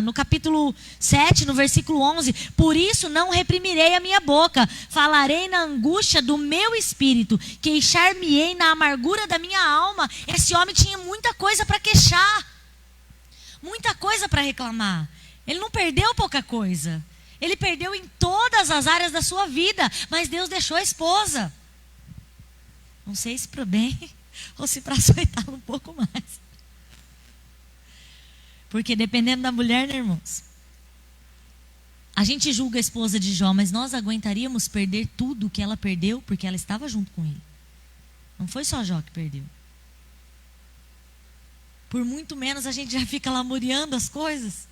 [SPEAKER 1] no capítulo 7, no versículo 11: por isso não reprimirei a minha boca. Falarei na angústia do meu espírito. Queixar-me-ei na amargura da minha alma. Esse homem tinha muita coisa para queixar. Muita coisa para reclamar. Ele não perdeu pouca coisa. Ele perdeu em todas as áreas da sua vida, mas Deus deixou a esposa. Não sei se para o bem ou se para açoitá-lo um pouco mais. Porque dependendo da mulher, né, irmãos? A gente julga a esposa de Jó, mas nós aguentaríamos perder tudo o que ela perdeu porque ela estava junto com ele. Não foi só Jó que perdeu. Por muito menos a gente já fica lamuriando as coisas.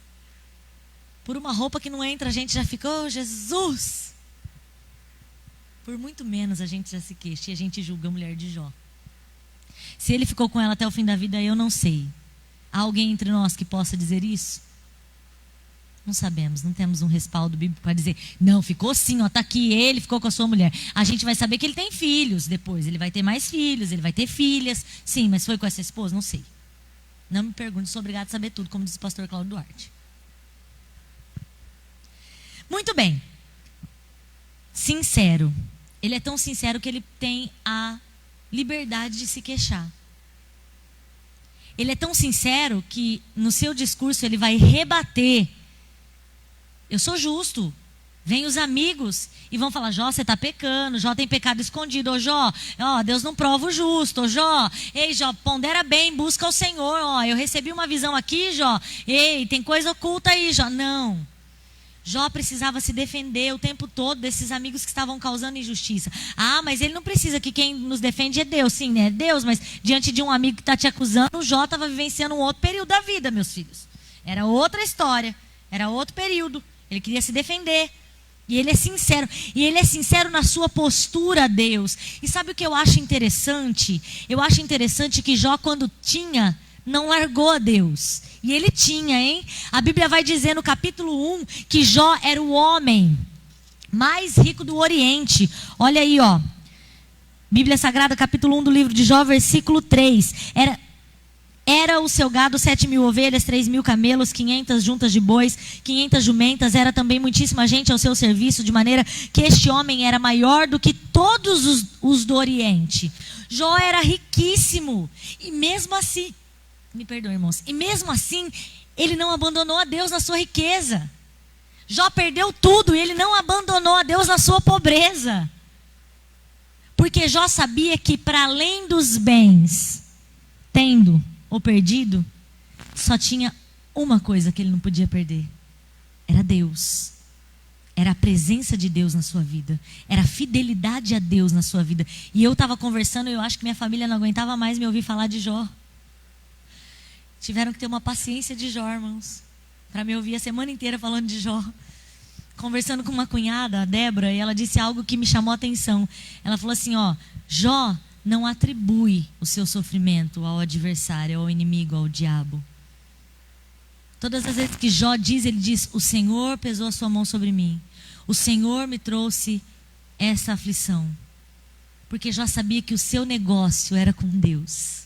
[SPEAKER 1] Por uma roupa que não entra, a gente já fica: oh, Jesus! Por muito menos a gente já se queixa e a gente julga a mulher de Jó. Se ele ficou com ela até o fim da vida, eu não sei. Há alguém entre nós que possa dizer isso? Não sabemos, não temos um respaldo bíblico para dizer: não, ficou sim, está aqui, ele ficou com a sua mulher. A gente vai saber que ele tem filhos depois, ele vai ter mais filhos, ele vai ter filhas. Sim, mas foi com essa esposa? Não sei. Não me pergunte, sou obrigado a saber tudo, como diz o pastor Cláudio Duarte. Muito bem. Sincero. Ele é tão sincero que ele tem a liberdade de se queixar. Ele é tão sincero que no seu discurso ele vai rebater: eu sou justo, Vem os amigos e vão falar: Jó, você está pecando, Jó tem pecado escondido. Ô Jó, ó, Deus não prova o justo. Ô Jó, ei Jó, pondera bem, busca o Senhor. Ó, eu recebi uma visão aqui, Jó. Ei, tem coisa oculta aí, Jó. Não. Jó precisava se defender o tempo todo desses amigos que estavam causando injustiça. Ah, mas ele não precisa, que quem nos defende é Deus. Sim, né? É Deus, mas diante de um amigo que está te acusando, o Jó estava vivenciando um outro período da vida, meus filhos. Era outra história, era outro período. Ele queria se defender. E ele é sincero. E ele é sincero na sua postura a Deus. E sabe o que eu acho interessante? Eu acho interessante que Jó, quando tinha, não largou a Deus. E ele tinha, hein? A Bíblia vai dizer no capítulo 1 que Jó era o homem mais rico do Oriente. Olha aí, ó. Bíblia Sagrada, capítulo 1 do livro de Jó, versículo 3. Era o seu gado 7.000 ovelhas, 3.000 camelos, 500 juntas de bois, 500 jumentas. Era também muitíssima gente ao seu serviço, de maneira que este homem era maior do que todos os do Oriente. Jó era riquíssimo. E mesmo assim, me perdoem, irmãos, e mesmo assim, ele não abandonou a Deus na sua riqueza. Jó perdeu tudo e ele não abandonou a Deus na sua pobreza. Porque Jó sabia que para além dos bens, tendo ou perdido, só tinha uma coisa que ele não podia perder. Era Deus. Era a presença de Deus na sua vida. Era a fidelidade a Deus na sua vida. E eu estava conversando e eu acho que minha família não aguentava mais me ouvir falar de Jó. Tiveram que ter uma paciência de Jó, irmãos, para me ouvir a semana inteira falando de Jó. Conversando com uma cunhada, a Débora, e ela disse algo que me chamou a atenção. Ela falou assim, ó: Jó não atribui o seu sofrimento ao adversário, ao inimigo, ao diabo. Todas as vezes que Jó diz, ele diz: o Senhor pesou a sua mão sobre mim. O Senhor me trouxe essa aflição. Porque Jó sabia que o seu negócio era com Deus.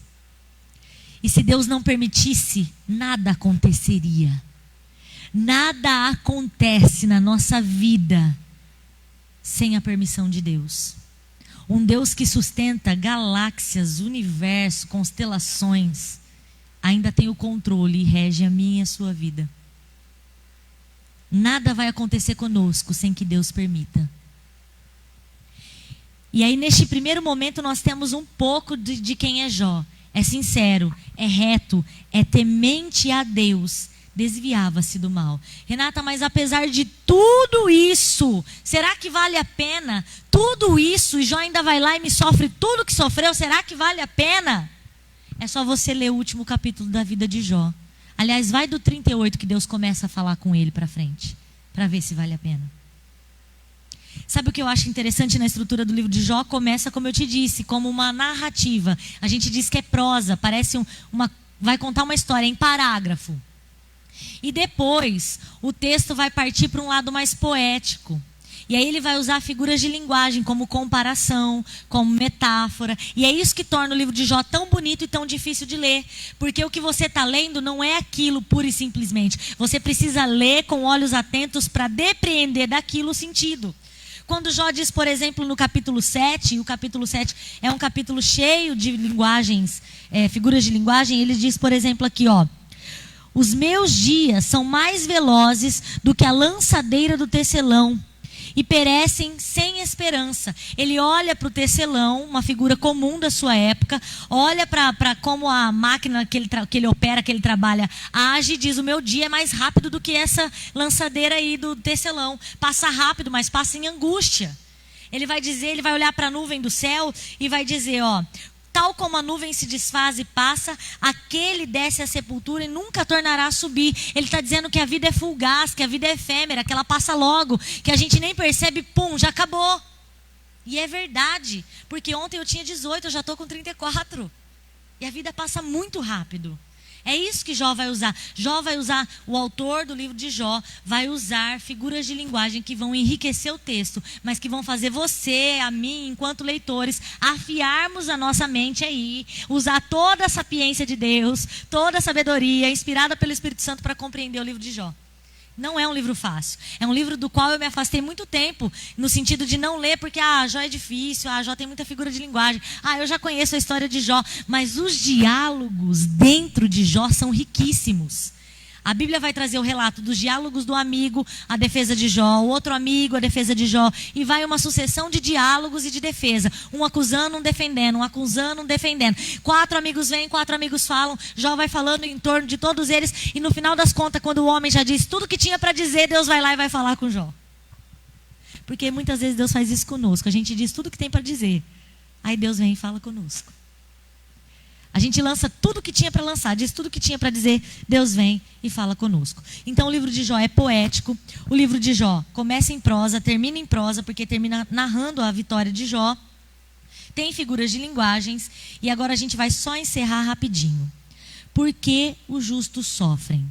[SPEAKER 1] E se Deus não permitisse, nada aconteceria. Nada acontece na nossa vida sem a permissão de Deus. Um Deus que sustenta galáxias, universo, constelações, ainda tem o controle e rege a minha e a sua vida. Nada vai acontecer conosco sem que Deus permita. E aí, neste primeiro momento, nós temos um pouco de quem é Jó. É sincero, é reto, é temente a Deus, desviava-se do mal. Renata, mas apesar de tudo isso, será que vale a pena? Tudo isso, e Jó ainda vai lá e me sofre tudo que sofreu, será que vale a pena? É só você ler o último capítulo da vida de Jó. Aliás, vai do 38 que Deus começa a falar com ele para frente, para ver se vale a pena. Sabe o que eu acho interessante na estrutura do livro de Jó? Começa, como eu te disse, como uma narrativa. A gente diz que é prosa, parece vai contar uma história em parágrafo. E depois, o texto vai partir para um lado mais poético. E aí ele vai usar figuras de linguagem, como comparação, como metáfora. E é isso que torna o livro de Jó tão bonito e tão difícil de ler. Porque o que você está lendo não é aquilo pura e simplesmente. Você precisa ler com olhos atentos para depreender daquilo o sentido. Quando Jó diz, por exemplo, no capítulo 7, e o capítulo 7 é um capítulo cheio de linguagens, figuras de linguagem, ele diz, por exemplo, aqui, ó: os meus dias são mais velozes do que a lançadeira do tecelão, e perecem sem esperança. Ele olha para o tecelão, uma figura comum da sua época, olha para como a máquina que ele opera, que ele trabalha, age e diz: o meu dia é mais rápido do que essa lançadeira aí do tecelão. Passa rápido, mas passa em angústia. Ele vai dizer, ele vai olhar para a nuvem do céu e vai dizer, ó: tal como a nuvem se desfaz e passa, aquele desce à sepultura e nunca tornará a subir. Ele está dizendo que a vida é fugaz, que a vida é efêmera, que ela passa logo, que a gente nem percebe, pum, já acabou. E é verdade, porque ontem eu tinha 18, eu já estou com 34. E a vida passa muito rápido. É isso que Jó vai usar. Jó vai usar, o autor do livro de Jó vai usar figuras de linguagem que vão enriquecer o texto, mas que vão fazer você, a mim, enquanto leitores, afiarmos a nossa mente aí, usar toda a sapiência de Deus, toda a sabedoria inspirada pelo Espírito Santo para compreender o livro de Jó. Não é um livro fácil. É um livro do qual eu me afastei muito tempo, no sentido de não ler, porque Jó é difícil, Jó tem muita figura de linguagem, eu já conheço a história de Jó. Mas os diálogos dentro de Jó são riquíssimos. A Bíblia vai trazer o relato dos diálogos do amigo, a defesa de Jó, o outro amigo, a defesa de Jó. E vai uma sucessão de diálogos e de defesa. Um acusando, um defendendo, um acusando, um defendendo. 4 amigos vêm, 4 amigos falam. Jó vai falando em torno de todos eles. E no final das contas, quando o homem já disse tudo que tinha para dizer, Deus vai lá e vai falar com Jó. Porque muitas vezes Deus faz isso conosco. A gente diz tudo que tem para dizer. Aí Deus vem e fala conosco. A gente lança tudo que tinha para lançar, diz tudo que tinha para dizer, Deus vem e fala conosco. Então o livro de Jó é poético. O livro de Jó começa em prosa, termina em prosa, porque termina narrando a vitória de Jó. Tem figuras de linguagens. E agora a gente vai só encerrar rapidinho. Por que os justos sofrem?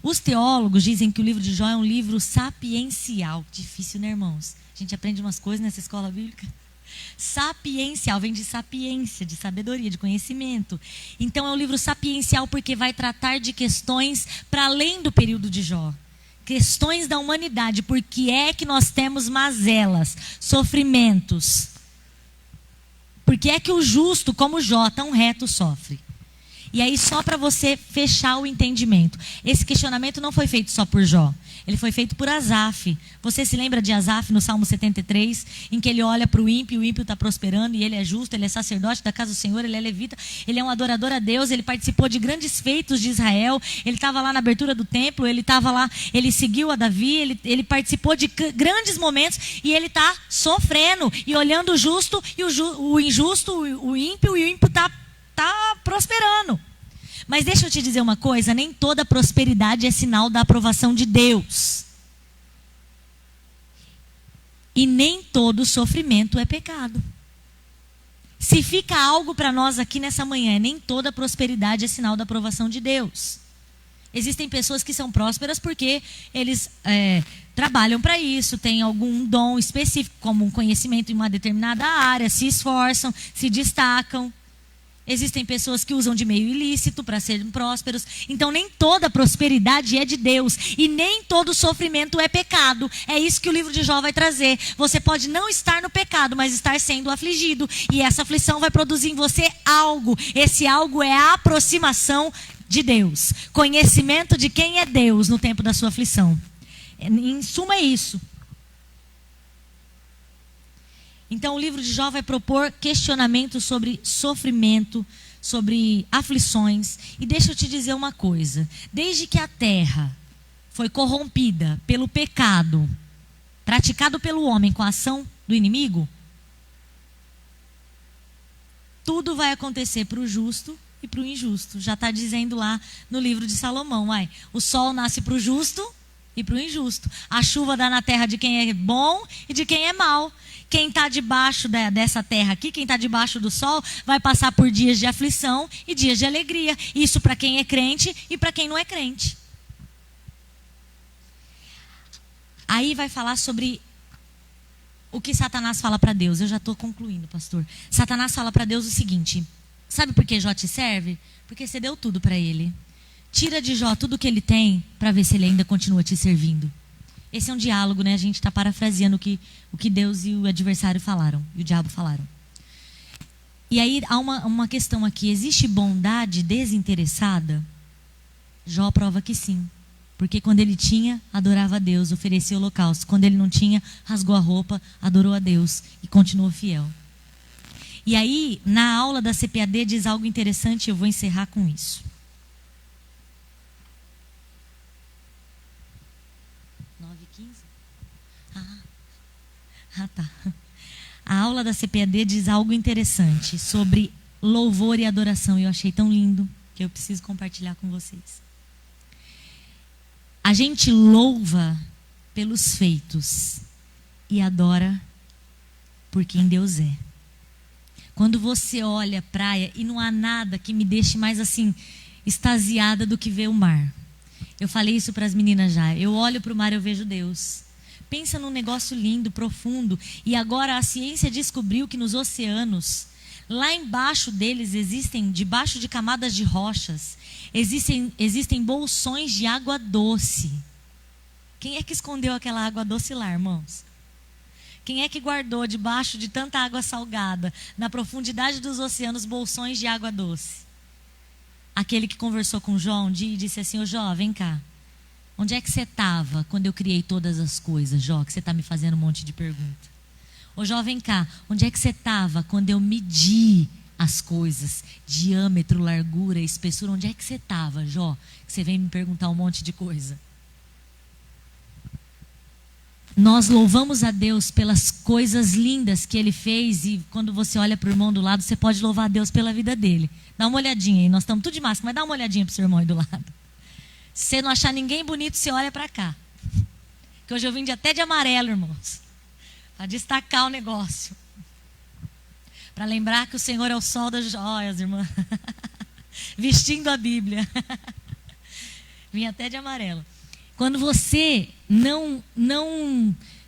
[SPEAKER 1] Os teólogos dizem que o livro de Jó é um livro sapiencial. Difícil, né, irmãos? A gente aprende umas coisas nessa escola bíblica. Sapiencial, vem de sapiência, de sabedoria, de conhecimento. Então é um livro sapiencial porque vai tratar de questões para além do período de Jó. Questões da humanidade. Por que é que nós temos mazelas, sofrimentos? Por que é que o justo, como Jó, tão reto, sofre? E aí, só para você fechar o entendimento. Esse questionamento não foi feito só por Jó. Ele foi feito por Asaf. Você se lembra de Asaf no Salmo 73? Em que ele olha para o ímpio está prosperando e ele é justo, ele é sacerdote da casa do Senhor, ele é levita, ele é um adorador a Deus, ele participou de grandes feitos de Israel, ele estava lá na abertura do templo, ele estava lá, ele seguiu a Davi, ele participou de grandes momentos e ele está sofrendo e olhando o justo e o injusto, o ímpio, e o ímpio está prosperando. Mas deixa eu te dizer uma coisa, nem toda prosperidade é sinal da aprovação de Deus. E nem todo sofrimento é pecado. Se fica algo para nós aqui nessa manhã, nem toda prosperidade é sinal da aprovação de Deus. Existem pessoas que são prósperas porque eles trabalham para isso, têm algum dom específico, como um conhecimento em uma determinada área, se esforçam, se destacam. Existem pessoas que usam de meio ilícito para serem prósperos. Então nem toda prosperidade é de Deus. E nem todo sofrimento é pecado. É isso que o livro de Jó vai trazer. Você pode não estar no pecado, mas estar sendo afligido. E essa aflição vai produzir em você algo. Esse algo é a aproximação de Deus. Conhecimento de quem é Deus no tempo da sua aflição. Em suma é isso. Então o livro de Jó vai propor questionamentos sobre sofrimento, sobre aflições. E deixa eu te dizer uma coisa. Desde que a terra foi corrompida pelo pecado, praticado pelo homem com a ação do inimigo, tudo vai acontecer para o justo e para o injusto. Já está dizendo lá no livro de Salomão. O sol nasce para o justo e para o injusto. A chuva dá na terra de quem é bom e de quem é mau. Quem está debaixo dessa terra aqui, quem está debaixo do sol, vai passar por dias de aflição e dias de alegria. Isso para quem é crente e para quem não é crente. Aí vai falar sobre o que Satanás fala para Deus. Eu já estou concluindo, pastor. Satanás fala para Deus o seguinte: sabe por que Jó te serve? Porque você deu tudo para ele. Tira de Jó tudo que ele tem para ver se ele ainda continua te servindo. Esse é um diálogo, né? A gente está parafraseando o que Deus e o adversário falaram, e o diabo falaram. E aí há uma questão aqui: existe bondade desinteressada? Jó prova que sim. Porque quando ele tinha, adorava a Deus, oferecia holocausto. Quando ele não tinha, rasgou a roupa, adorou a Deus e continuou fiel. E aí, na aula da CPAD diz algo interessante, eu vou encerrar com isso. 9h15? Tá. A aula da CPAD diz algo interessante sobre louvor e adoração. E eu achei tão lindo que eu preciso compartilhar com vocês. A gente louva pelos feitos e adora por quem Deus é. Quando você olha a praia, e não há nada que me deixe mais assim extasiada do que ver o mar. Eu falei isso para as meninas já. Eu olho para o mar e eu vejo Deus. Pensa num negócio lindo, profundo. E agora a ciência descobriu que nos oceanos, lá embaixo deles debaixo de camadas de rochas, existem bolsões de água doce. Quem é que escondeu aquela água doce lá, irmãos? Quem é que guardou debaixo de tanta água salgada, na profundidade dos oceanos, bolsões de água doce? aquele que conversou com Jó um dia e disse assim: ô Jó, vem cá. Onde é que você estava quando eu criei todas as coisas, Jó? Que você está me fazendo um monte de pergunta. Ô Jó, vem cá. Onde é que você estava quando eu medi as coisas? Diâmetro, largura, espessura. Onde é que você estava, Jó? Que você vem me perguntar um monte de coisa. Nós louvamos a Deus pelas coisas lindas que Ele fez. E quando você olha para o irmão do lado, você pode louvar a Deus pela vida dele. Dá uma olhadinha aí. Nós estamos tudo de máscara, mas dá uma olhadinha para o seu irmão aí do lado. Se você não achar ninguém bonito, você olha para cá. Que hoje eu vim até de amarelo, irmãos. Para destacar o negócio. Para lembrar que o Senhor é o sol das joias, irmã. Vestindo a Bíblia. Vim até de amarelo. Quando você não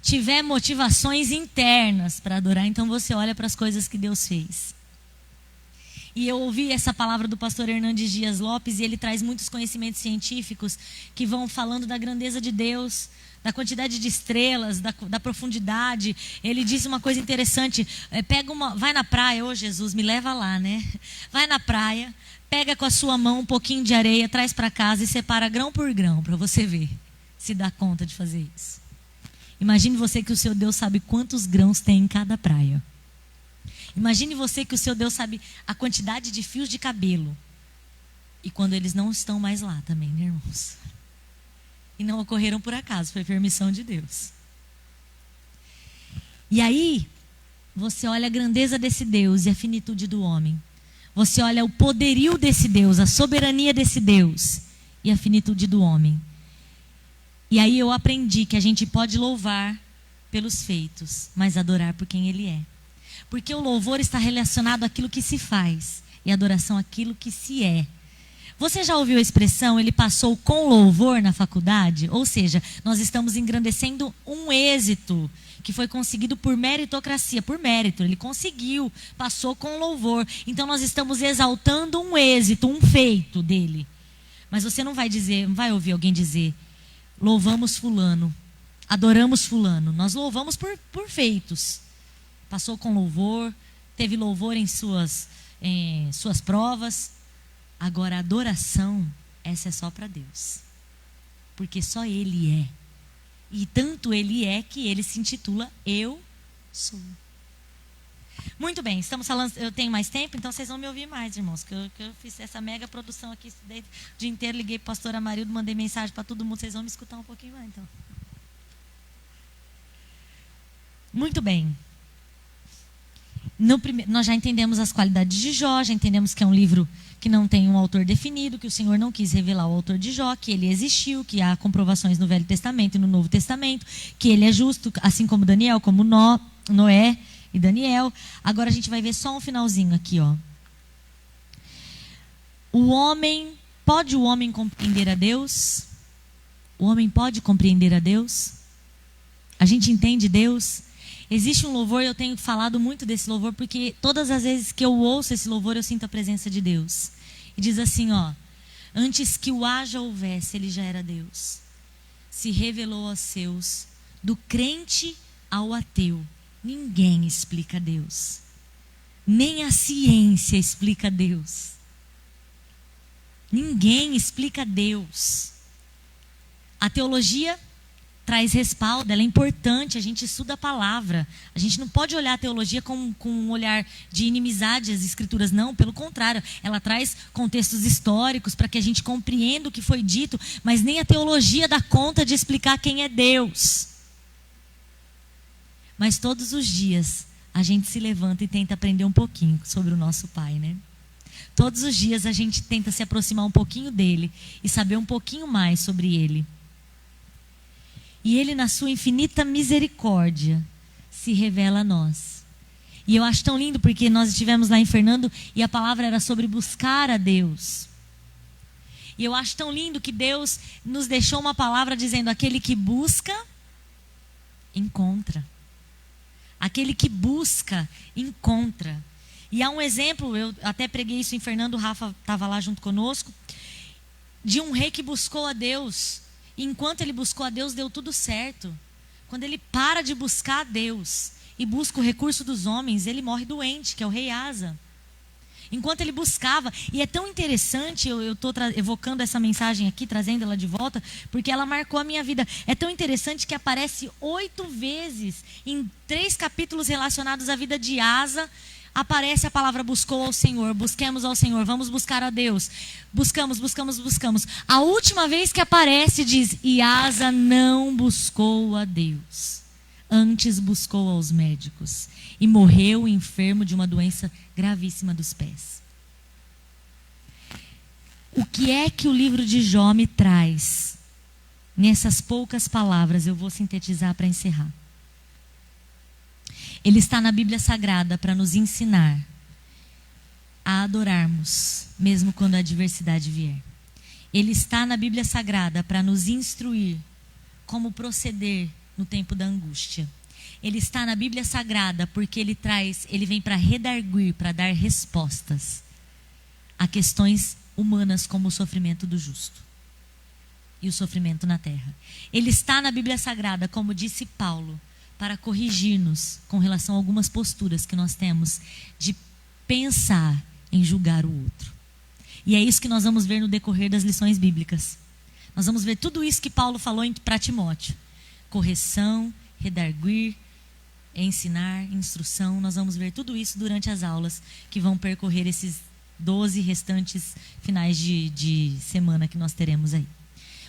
[SPEAKER 1] tiver motivações internas para adorar, então você olha para as coisas que Deus fez. E eu ouvi essa palavra do pastor Hernandes Dias Lopes, e ele traz muitos conhecimentos científicos que vão falando da grandeza de Deus, da quantidade de estrelas, da profundidade. Ele disse uma coisa interessante: vai na praia, ô Jesus, me leva lá, né? Vai na praia, pega com a sua mão um pouquinho de areia, traz para casa e separa grão por grão, para você ver se dá conta de fazer isso. Imagine você que o seu Deus sabe quantos grãos tem em cada praia. Imagine você que o seu Deus sabe a quantidade de fios de cabelo. E quando eles não estão mais lá também, né, irmãos? E não ocorreram por acaso, foi permissão de Deus. E aí, você olha a grandeza desse Deus e a finitude do homem. Você olha o poderio desse Deus, a soberania desse Deus e a finitude do homem. E aí eu aprendi que a gente pode louvar pelos feitos, mas adorar por quem Ele é. Porque o louvor está relacionado àquilo que se faz e a adoração àquilo que se é. Você já ouviu a expressão, ele passou com louvor na faculdade? Ou seja, nós estamos engrandecendo um êxito que foi conseguido por meritocracia, por mérito. Ele conseguiu, passou com louvor. Então nós estamos exaltando um êxito, um feito dele. Mas você não vai dizer, não vai ouvir alguém dizer, louvamos fulano, adoramos fulano. Nós louvamos por feitos. Passou com louvor, teve louvor em suas provas. Agora, a adoração, essa é só para Deus. Porque só Ele é. E tanto Ele é que Ele se intitula Eu Sou. Muito bem, estamos falando, eu tenho mais tempo, então vocês vão me ouvir mais, irmãos. Que eu fiz essa mega produção aqui, estudei o dia inteiro, liguei para a pastora Marildo, mandei mensagem para todo mundo, vocês vão me escutar um pouquinho mais, então. Muito bem. Nós já entendemos as qualidades de Jó, já entendemos que é um livro que não tem um autor definido, que o Senhor não quis revelar o autor de Jó, que ele existiu, que há comprovações no Velho Testamento e no Novo Testamento, que ele é justo, assim como Daniel, como Noé e Daniel. Agora a gente vai ver só um finalzinho aqui, ó. Pode o homem compreender a Deus? O homem pode compreender a Deus? A gente entende Deus? Existe um louvor, eu tenho falado muito desse louvor, porque todas as vezes que eu ouço esse louvor, eu sinto a presença de Deus. E diz assim, ó: antes que o haja houvesse, Ele já era Deus. Se revelou aos seus, do crente ao ateu. Ninguém explica Deus. Nem a ciência explica Deus. Ninguém explica Deus. A teologia traz respaldo, ela é importante, a gente estuda a palavra. A gente não pode olhar a teologia com um olhar de inimizade às escrituras, não, pelo contrário. Ela traz contextos históricos para que a gente compreenda o que foi dito, mas nem a teologia dá conta de explicar quem é Deus. Mas todos os dias a gente se levanta e tenta aprender um pouquinho sobre o nosso Pai, né? Todos os dias a gente tenta se aproximar um pouquinho dele e saber um pouquinho mais sobre ele. E Ele, na sua infinita misericórdia, se revela a nós. E eu acho tão lindo porque nós estivemos lá em Fernando e a palavra era sobre buscar a Deus. E eu acho tão lindo que Deus nos deixou uma palavra dizendo: aquele que busca, encontra. Aquele que busca, encontra. E há um exemplo, eu até preguei isso em Fernando, o Rafa estava lá junto conosco, de um rei que buscou a Deus. E enquanto ele buscou a Deus, deu tudo certo. Quando ele para de buscar a Deus e busca o recurso dos homens, ele morre doente, que é o rei Asa. Enquanto ele buscava. E é tão interessante, eu estou evocando essa mensagem aqui, trazendo ela de volta, porque ela marcou a minha vida. É tão interessante que aparece 8 vezes, em 3 capítulos relacionados à vida de Asa, aparece a palavra buscou ao Senhor, busquemos ao Senhor, vamos buscar a Deus. Buscamos. A última vez que aparece diz, e Asa não buscou a Deus, antes buscou aos médicos e morreu enfermo de uma doença gravíssima dos pés. O que é que o livro de Jó me traz? Nessas poucas palavras, eu vou sintetizar para encerrar. Ele está na Bíblia Sagrada para nos ensinar a adorarmos, mesmo quando a adversidade vier. Ele está na Bíblia Sagrada para nos instruir como proceder no tempo da angústia. Ele está na Bíblia Sagrada porque ele vem para redarguir, para dar respostas a questões humanas como o sofrimento do justo e o sofrimento na terra. Ele está na Bíblia Sagrada, como disse Paulo, para corrigir-nos com relação a algumas posturas que nós temos de pensar em julgar o outro. E é isso que nós vamos ver no decorrer das lições bíblicas. Nós vamos ver tudo isso que Paulo falou para Timóteo. Correção, redarguir, ensinar, instrução. Nós vamos ver tudo isso durante as aulas que vão percorrer esses 12 restantes finais de semana que nós teremos aí.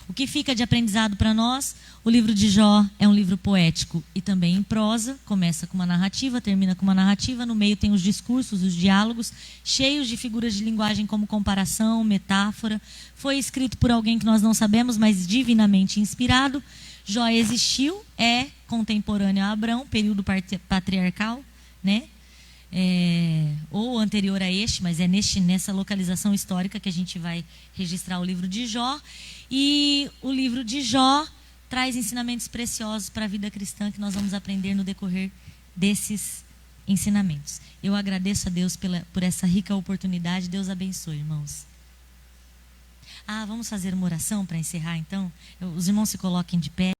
[SPEAKER 1] O que fica de aprendizado para nós? O livro de Jó é um livro poético e também em prosa. Começa com uma narrativa, termina com uma narrativa. No meio tem os discursos, os diálogos, cheios de figuras de linguagem como comparação, metáfora. Foi escrito por alguém que nós não sabemos, mas divinamente inspirado. Jó existiu, é contemporâneo a Abrão, período patriarcal, né? Ou anterior a este, mas é nessa localização histórica que a gente vai registrar o livro de Jó. E o livro de Jó traz ensinamentos preciosos para a vida cristã que nós vamos aprender no decorrer desses ensinamentos. Eu agradeço a Deus por essa rica oportunidade. Deus abençoe, irmãos. Vamos fazer uma oração para encerrar, então? Os irmãos se coloquem de pé.